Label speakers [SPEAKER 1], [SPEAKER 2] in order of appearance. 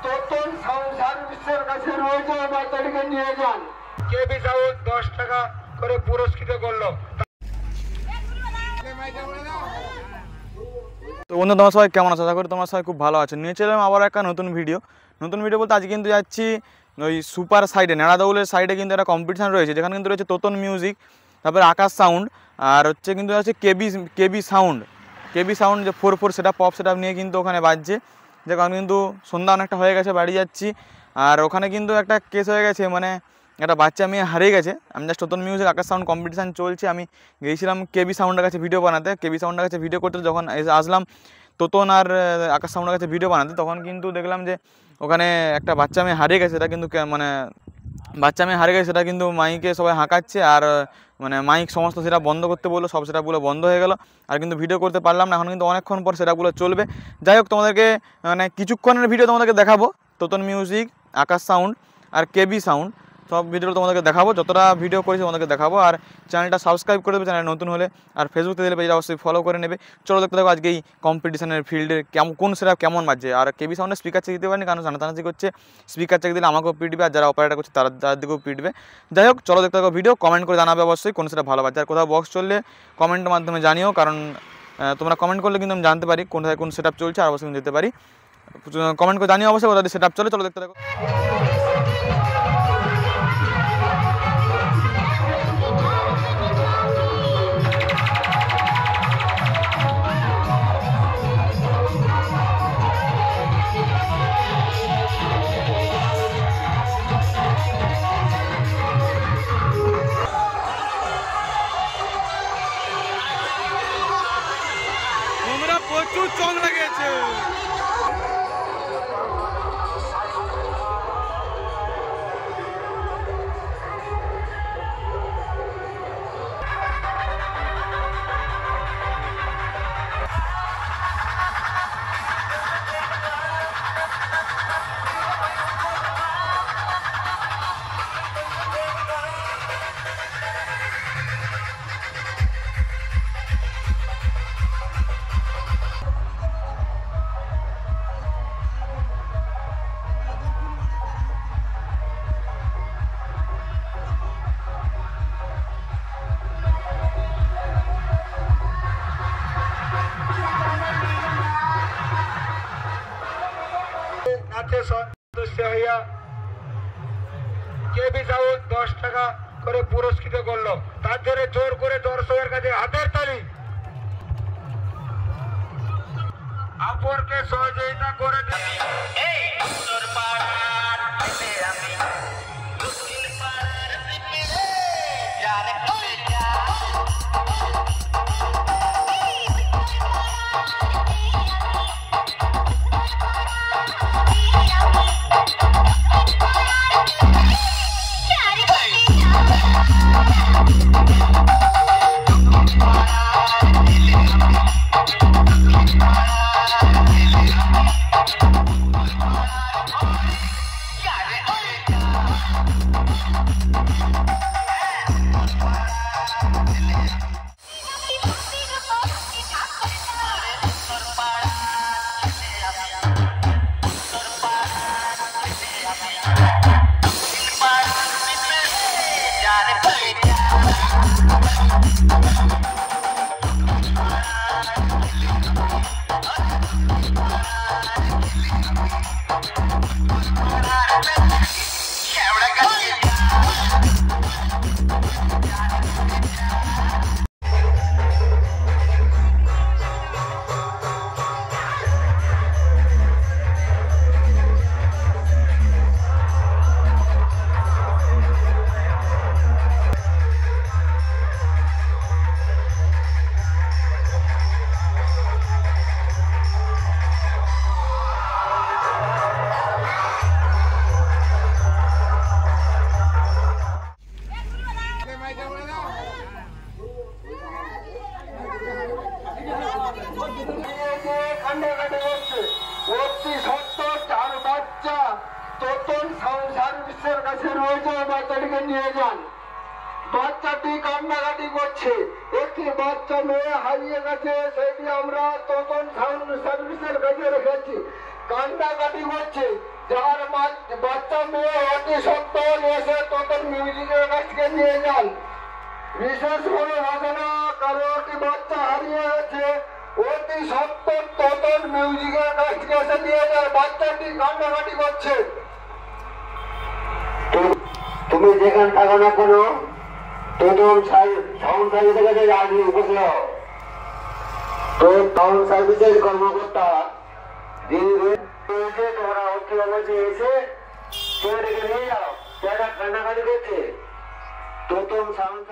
[SPEAKER 1] Totan sound সার্ভিসের কাছে রয়েছে, বাচ্চাটিকে নিয়ে যান। কেবি সাউন্ড 10 টাকা করে পুরস্কৃত করলো।
[SPEAKER 2] তো বন্ধু তোমার সবাই কেমন আছো? আশা করি তোমার সবাই খুব ভালো আছে। নিয়ে চললাম আবার একটা নতুন ভিডিও বলতে আজকে কিন্তু যাচ্ছি ওই সুপার সাইডে, নেড়াদৌলের সাইডে কিন্তু একটা কম্পিটিশান রয়েছে, যেখানে কিন্তু রয়েছে তোতন মিউজিক, তারপরে আকাশ সাউন্ড, আর হচ্ছে কিন্তু আছে কেবি সাউন্ড যে 4 সেটা পপ সেটা নিয়ে কিন্তু ওখানে বাজছে। যে কারণ কিন্তু সন্ধ্যা অনেকটা হয়ে গেছে, বাড়ি যাচ্ছি। আর ওখানে কিন্তু একটা কেস হয়ে গেছে, মানে একটা বাচ্চা মেয়ে হারিয়ে গেছে। আমি জাস্ট তোতন মিউজিক আকাশ সাউন্ড কম্পিটিশান চলছে, আমি গিয়েছিলাম কেবি সাউন্ডের কাছে ভিডিও বানাতে। কেবি সাউন্ডের কাছে ভিডিও করতে যখন আসলাম তোতন আর আকাশ সাউন্ডের কাছে ভিডিও বানাতে, তখন কিন্তু দেখলাম যে ওখানে একটা বাচ্চা মেয়ে হারিয়ে গেছে। সেটা কিন্তু সেটা কিন্তু মাইকে সবাই হাঁকাচ্ছে, আর মানে মাইক সমস্ত সেটা বন্ধ করতে বললো, সব সেটাগুলো বন্ধ হয়ে গেল, আর কিন্তু ভিডিও করতে পারলাম না। এখন কিন্তু অনেকক্ষণ পর সেটাগুলো চলবে। যাই হোক, তোমাদেরকে মানে কিছুক্ষণের ভিডিও তোমাদেরকে দেখাবো, তোতন মিউজিক, আকাশ সাউন্ড আর কেবি সাউন্ড সব ভিডিওগুলো তোমাদেরকে দেখাবো, যতটা ভিডিও করেছি তোমাদেরকে দেখাবো। আর চ্যানেলটা সাবস্ক্রাইব করে দেবে, চ্যানেল নতুন হলে, আর ফেসবুক থেকে দিলে পেজটা অবশ্যই ফলো করে নেবে। চলো দেখতে দেখো আজকে এই কম্পিটিশনের ফিল্ডে কোন সেটা কেমন বাজছে। আর কেবি সাউন্ডে স্পিকার চেক দিতে পারিনি, কারণ জানাজানি করছে, স্পিকার চেক দিলে আমাকেও পিটবে, আর যারা অপারেটর করছে তার দিকেও পিটবে। যাই হোক, চলো দেখতে দেখো ভিডিও, কমেন্ট করে জানাবে অবশ্যই কোন সেটা ভালো বাজছে। আর কোথাও বক্স চললে কমেন্টের মাধ্যমে জানিও, কারণ তোমরা কমেন্ট করলে কিন্তু আমি জানতে পারি কোথায় কোন সেট আপ চলছে, আর অবশ্যই যেতে পারি। কমেন্ট করে জানিও অবশ্যই কোথায় সেট আপ চলে। চলো দেখতে দেখো। প্রচুর চং লেগেছে।
[SPEAKER 1] সদস্য হইয়া কেবি সাউন্ড 10 টাকা করে পুরস্কৃত করলো। তার জন্য জোর করে দর্শকের কাছে হাতের তালি। অপরকে সহযোগিতা করে তোতন সাউন্ড সার্ভিসের কাছে রয়েছে, বাচ্চাটিকে নিয়ে যান। বাচ্চাটি কান্নাকাটি করছে, একটি বাচ্চা মেয়ে হারিয়ে গেছে, সেটি আমরা তোতন সাউন্ড সার্ভিসের কাছে রেখেছি। কান্নাকাটি করছে, যার বাচ্চা মেয়ে অতি সত্তর এসে তোতন মিউজিকের কাছ থেকে নিয়ে যান। বিশেষ করে ঘটনা কারো একটি বাচ্চা হারিয়ে গেছে, অতি সত্তর তোতন মিউজিকের কাছ থেকে এসে নিয়ে যায়। বাচ্চাটি কান্নাকাটি করছে। তুমি যেখানে থাকো না কেন, তোতন সাউন্ড সার্ভিসের কাছে আগে উপস্থিত হও। তো টাউন সার্ভিসের কর্মকর্তা তোমরা অতি অবশ্যই এসে ছেলেটাকে নিয়ে যাও, ছেলেটা কান্নাকাটি করছে। তোতন সাউন্ড